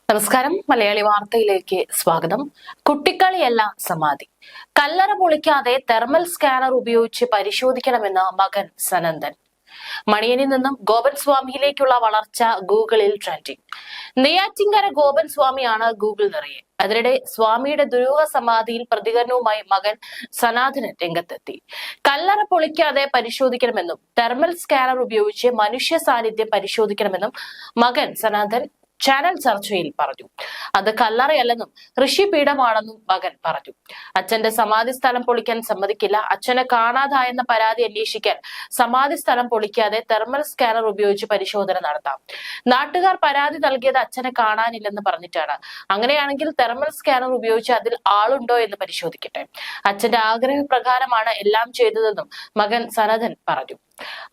നമസ്കാരം. മലയാളി വാർത്തയിലേക്ക് സ്വാഗതം. കുട്ടിക്കളിയല്ല സമാധി. കല്ലറ പൊളിക്കാതെ തെർമൽ സ്കാനർ ഉപയോഗിച്ച് പരിശോധിക്കണമെന്ന് മകൻ സനന്ദൻ. മണിയനിൽ നിന്നും ഗോപൻ സ്വാമിയിലേക്കുള്ള വളർച്ച ഗൂഗിളിൽ ട്രെൻഡിംഗ്. നെയ്യാറ്റിൻകര ഗോപൻ സ്വാമിയാണ് ഗൂഗിൾ നിറയെ. അതിനിടെ സ്വാമിയുടെ ദുരൂഹ സമാധിയിൽ പ്രതികരണവുമായി മകൻ സനാതനൻ രംഗത്തെത്തി. കല്ലറ പൊളിക്കാതെ പരിശോധിക്കണമെന്നും തെർമൽ സ്കാനർ ഉപയോഗിച്ച് മനുഷ്യ സാന്നിധ്യം പരിശോധിക്കണമെന്നും മകൻ സനാതൻ ചാനൽ ചർച്ചയിൽ പറഞ്ഞു. അത് കല്ലറയല്ലെന്നും ഋഷിപീഠമാണെന്നും മകൻ പറഞ്ഞു. അച്ഛന്റെ സമാധി സ്ഥലം പൊളിക്കാൻ സമ്മതിക്കില്ല. അച്ഛനെ കാണാതായെന്ന പരാതി അന്വേഷിക്കാൻ സമാധി സ്ഥലം പൊളിക്കാതെ തെർമൽ സ്കാനർ ഉപയോഗിച്ച് പരിശോധന നടത്താം. നാട്ടുകാർ പരാതി നൽകിയത് അച്ഛനെ കാണാനില്ലെന്ന് പറഞ്ഞിട്ടാണ്. അങ്ങനെയാണെങ്കിൽ തെർമൽ സ്കാനർ ഉപയോഗിച്ച് അതിൽ ആളുണ്ടോ എന്ന് പരിശോധിക്കട്ടെ. അച്ഛന്റെ ആഗ്രഹപ്രകാരമാണ് എല്ലാം ചെയ്തതെന്നും മകൻ സനതൻ പറഞ്ഞു.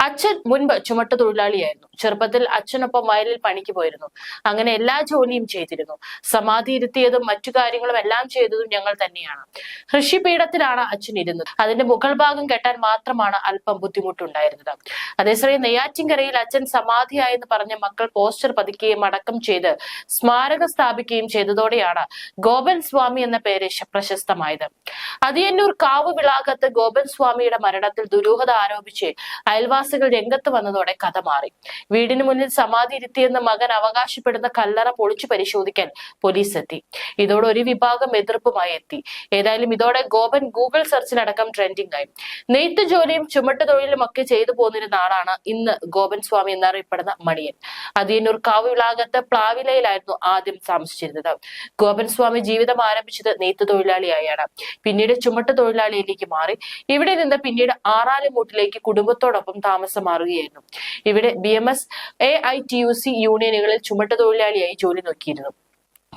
അച്ഛൻ മുൻപ് ചുമട്ട് തൊഴിലാളിയായിരുന്നു. ചെറുപ്പത്തിൽ അച്ഛനൊപ്പം വയലിൽ പണിക്ക് പോയിരുന്നു. അങ്ങനെ എല്ലാ ജോലിയും ചെയ്തിരുന്നു. സമാധി ഇരുത്തിയതും മറ്റു കാര്യങ്ങളും എല്ലാം ചെയ്തതും ഞങ്ങൾ തന്നെയാണ്. ഋഷിപീഠത്തിലാണ് അച്ഛൻ ഇരുന്നത്. അതിന്റെ മുകൾ ഭാഗം കെട്ടാൻ മാത്രമാണ് അല്പം ബുദ്ധിമുട്ടുണ്ടായിരുന്നത്. അതേസമയം നെയ്യാറ്റിൻകരയിൽ അച്ഛൻ സമാധിയായെന്ന് പറഞ്ഞ മക്കൾ പോസ്റ്റർ പതിക്കുകയും അടക്കം ചെയ്ത് സ്മാരകം സ്ഥാപിക്കുകയും ചെയ്തതോടെയാണ് ഗോപൻ സ്വാമി എന്ന പേര് പ്രശസ്തമായത്. അതിയന്നൂർ കാവ് വിളാകത്ത് ഗോപൻ സ്വാമിയുടെ മരണത്തിൽ ദുരൂഹത ആരോപിച്ച് അയൽവാസികൾ രംഗത്ത് വന്നതോടെ കഥ മാറി. വീടിന് മുന്നിൽ സമാധി ഇരുത്തിയെന്ന് മകൻ അവകാശപ്പെടുന്ന കല്ലറ പൊളിച്ചു പരിശോധിക്കാൻ പോലീസ് എത്തി. ഇതോടെ ഒരു വിഭാഗം എതിർപ്പുമായി എത്തി. ഏതായാലും ഇതോടെ ഗോപൻ ഗൂഗിൾ സെർച്ചിലടക്കം ട്രെൻഡിംഗ് ആയി. നെയ്ത്ത് ജോലിയും ചുമട്ട് തൊഴിലും ഒക്കെ ചെയ്തു പോന്നിരുന്ന ആളാണ് ഇന്ന് ഗോപൻ സ്വാമി എന്നറിയപ്പെടുന്ന മണിയൻ. അതിയന്നൂർ കാവ് വിളാകത്ത് പ്ലാവിലയിലായിരുന്നു ആദ്യം താമസിച്ചിരുന്നത്. ഗോപൻ സ്വാമി ജീവിതം ആരംഭിച്ചത് നെയ്ത്ത് തൊഴിലാളിയായാണ്. പിന്നീട് ചുമട്ട് തൊഴിലാളിയിലേക്ക് മാറി. ഇവിടെ നിന്ന് പിന്നീട് ആറാലുമൂട്ടിലേക്ക് കുടുംബത്തോടൊപ്പം താമസം മാറുകയായിരുന്നു. ഇവിടെ BMS AITUC യൂണിയനുകളിൽ ചുമട്ട് തൊഴിലാളിയായി ജോലി നോക്കിയിരുന്നു.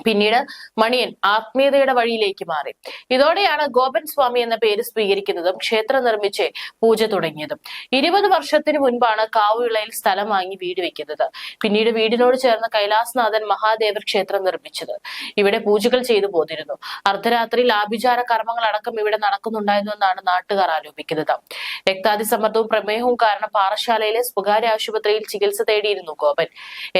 പിന്നീട് മണിയൻ ആത്മീയതയുടെ വഴിയിലേക്ക് മാറി. ഇതോടെയാണ് ഗോപൻ സ്വാമി എന്ന പേര് സ്വീകരിക്കുന്നതും ക്ഷേത്രം നിർമ്മിച്ച് പൂജ തുടങ്ങിയതും. 20 വർഷത്തിന് മുൻപാണ് കാവുവിളയിൽ സ്ഥലം വാങ്ങി വീട് വെക്കുന്നത്. പിന്നീട് വീടിനോട് ചേർന്ന് കൈലാസനാഥൻ മഹാദേവർ ക്ഷേത്രം നിർമ്മിച്ചത്. ഇവിടെ പൂജകൾ ചെയ്തു പോന്നിരുന്നു. അർദ്ധരാത്രിയിൽ ആഭിചാര കർമ്മങ്ങൾ അടക്കം ഇവിടെ നടക്കുന്നുണ്ടായിരുന്നു എന്നാണ് നാട്ടുകാർ ആരോപിക്കുന്നത്. രക്താതിസമ്മർദ്ദവും പ്രമേഹവും കാരണം പാറശാലയിലെ സ്വകാര്യ ആശുപത്രിയിൽ ചികിത്സ തേടിയിരുന്നു ഗോപൻ.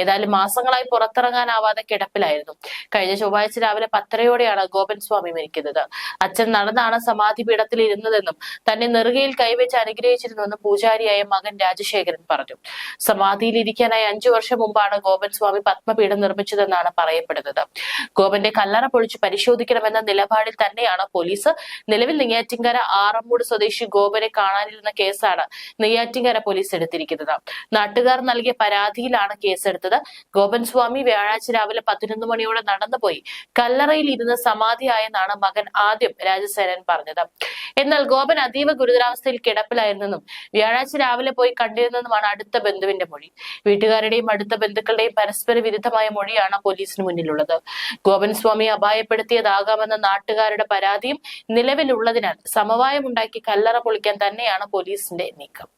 ഏതായാലും മാസങ്ങളായി പുറത്തിറങ്ങാനാവാതെ കിടപ്പിലായിരുന്നു. കഴിഞ്ഞ ചൊവ്വാഴ്ച രാവിലെ 10:30-ഓടെയാണ് ഗോപൻ സ്വാമി മരിക്കുന്നത്. അച്ഛൻ നടന്നാണ് സമാധി പീഠത്തിൽ ഇരുന്നതെന്നും തന്നെ നെറുകയിൽ കൈവച്ച് അനുഗ്രഹിച്ചിരുന്നുവെന്നും പൂജാരിയായ മകൻ രാജശേഖരൻ പറഞ്ഞു. സമാധിയിൽ ഇരിക്കാനായി 5 വർഷം മുമ്പാണ് ഗോപൻ സ്വാമി പത്മപീഠം നിർമ്മിച്ചതെന്നാണ് പറയപ്പെടുന്നത്. ഗോപന്റെ കല്ലറ പൊളിച്ച് പരിശോധിക്കണമെന്ന നിലപാടിൽ തന്നെയാണ് പോലീസ്. നിലവിൽ നെയ്യാറ്റിൻകര ആറമ്മൂട് സ്വദേശി ഗോപനെ കാണാനിരുന്ന കേസാണ് നെയ്യാറ്റിൻകര പോലീസ് എടുത്തിരിക്കുന്നത്. നാട്ടുകാർ നൽകിയ പരാതിയിലാണ് കേസെടുത്തത്. ഗോപൻ സ്വാമി വ്യാഴാഴ്ച രാവിലെ 11 മണിയോടെ നടന്നുപോയി കല്ലറയിൽ ഇരുന്ന് സമാധിയായെന്നാണ് മകൻ ആദ്യം രാജസേനൻ പറഞ്ഞത്. എന്നാൽ ഗോപൻ അതീവ ഗുരുതരാവസ്ഥയിൽ കിടപ്പിലായിരുന്നെന്നും വ്യാഴാഴ്ച രാവിലെ പോയി കണ്ടിരുന്നെന്നുമാണ് അടുത്ത ബന്ധുവിന്റെ മൊഴി. വീട്ടുകാരുടെയും അടുത്ത ബന്ധുക്കളുടെയും പരസ്പര വിരുദ്ധമായ മൊഴിയാണ് പോലീസിന് മുന്നിലുള്ളത്. ഗോപൻ സ്വാമിയെ അപായപ്പെടുത്തിയതാകാമെന്ന നാട്ടുകാരുടെ പരാതിയും നിലവിലുള്ളതിനാൽ സമവായമുണ്ടാക്കി കല്ലറ പൊളിക്കാൻ തന്നെയാണ് പോലീസിന്റെ നീക്കം.